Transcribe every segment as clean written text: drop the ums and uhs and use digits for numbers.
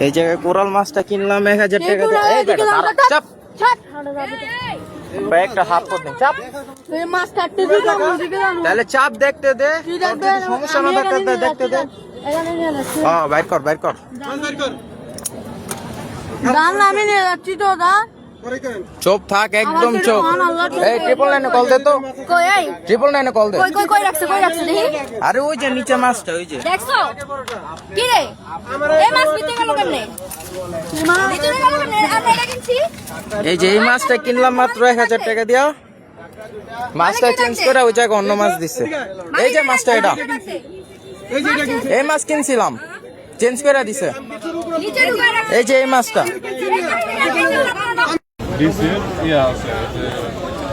এই জায়গায় কোরাল মাছটা কিনলাম 1000 টাকা দিয়ে। এই বেটা চাপ ব্যাগটা হাফ করে দে চাপ। এই মাছ কাটতে দিই তাহলে চাপ দেখতে দে, সমস্যা না দেখতে দেখতে দে। হ্যাঁ বাইর কর দাম আমি নিয়ে যাচ্ছি তো দা। চুপ থাক একদম চুপ। এই 999 কল দে তো। কই এই 999 কল দে। কই রাখছে দেখি। আরে ওই যে নিচে মাছটা ওই যে দেখছো কি রে এই মাছ বিতে গেল কেমনে ভিতরে গেল কেমনে আমরা এটা কিনছি এই যে এই মাছটা কিনলাম মাত্র 1000 টাকা দিয়া। মাছটা চেঞ্জ করে ওই জায়গায় অন্য মাছ দিছে। এই যে মাছটা এটা এই মাছ কিনছিলাম চেঞ্জ করে দিছে। এই যে এই মাছটা ডিসির আছে যে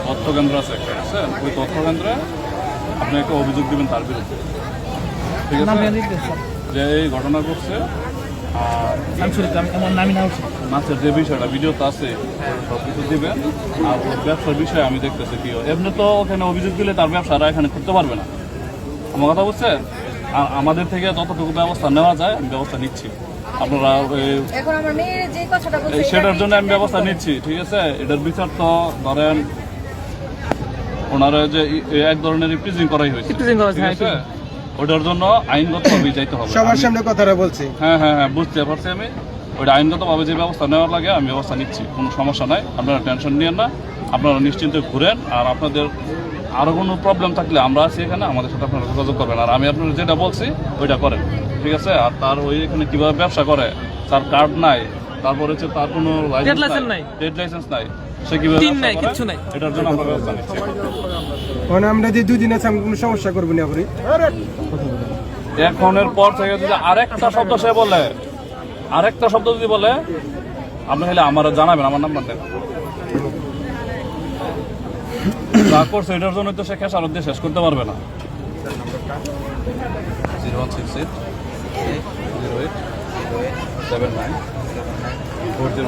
তথ্য কেন্দ্র আছে একটা, বুঝছেন? ওই তথ্য কেন্দ্রে আপনি একটা অভিযোগ দিবেন তার বিরুদ্ধে, ঠিক আছে? যে এই ঘটনা ঘটছে আর মাছের যে বিষয়টা ভিডিও তো আছে সব কিছু দিবেন। আর ওর ব্যবসার বিষয়ে আমি দেখতেছি কি হয়। এমনি তো ওখানে অভিযোগ দিলে তার ব্যবসাটা এখানে করতে পারবে না, আমার কথা বুঝছেন? আর আমাদের থেকে যতটুকু ব্যবস্থা নেওয়া যায় আমি ব্যবস্থা নিচ্ছি। আপনারা এখন আমার মেয়ে যে কথাটা বলছে সেটার জন্য আমি ব্যবস্থা নিচ্ছি, ঠিক আছে? এটার বিচার তো ধরেন ওনারা যে এক ধরনের রিপ্রেজিং করাই হয়েছে, ঠিক আছে? ওটার জন্য আইনগতভাবে যাইতে হবে। সবার সামনে কথাটা বলছি। হ্যাঁ বুঝতে পারছি আমি। ওইটা আইনগতভাবে যে ব্যবস্থা নেওয়ার লাগে আমি ব্যবস্থা নিচ্ছি, কোনো সমস্যা নাই। আপনারা টেনশন নিয়েন না, আপনারা নিশ্চিন্তে ঘুরেন। আর আপনাদের আরও কোনো প্রবলেম থাকলে আমরা আছি এখানে, আমাদের সাথে আপনারা যোগাযোগ করবেন। আর আমি আপনাদের যেটা বলছি ওইটা করেন, ঠিক আছে? আর তার ওই এখানে কীভাবে ব্যবসা করে, তার কার্ড নাই, তারপরে হচ্ছে তার কোনো ট্রেড লাইসেন্স নাই, সে কীভাবে ব্যবসা করে, এটার জন্য আমরা ব্যবস্থা নিচ্ছি। মানে আমরা যে 2 দিন আছে আমি কোনো সমস্যা করবো না আপনি। এখনের পর থেকে যদি আরেকটা শব্দ সে বলে, আরেকটা শব্দ যদি বলে, আপনি হলে আমার জানাবেন, আমার নাম্বার দেন। যা করছে এটার জন্য তো সে খেসারত দিয়ে শেষ করতে পারবে না। 0168 08 79 40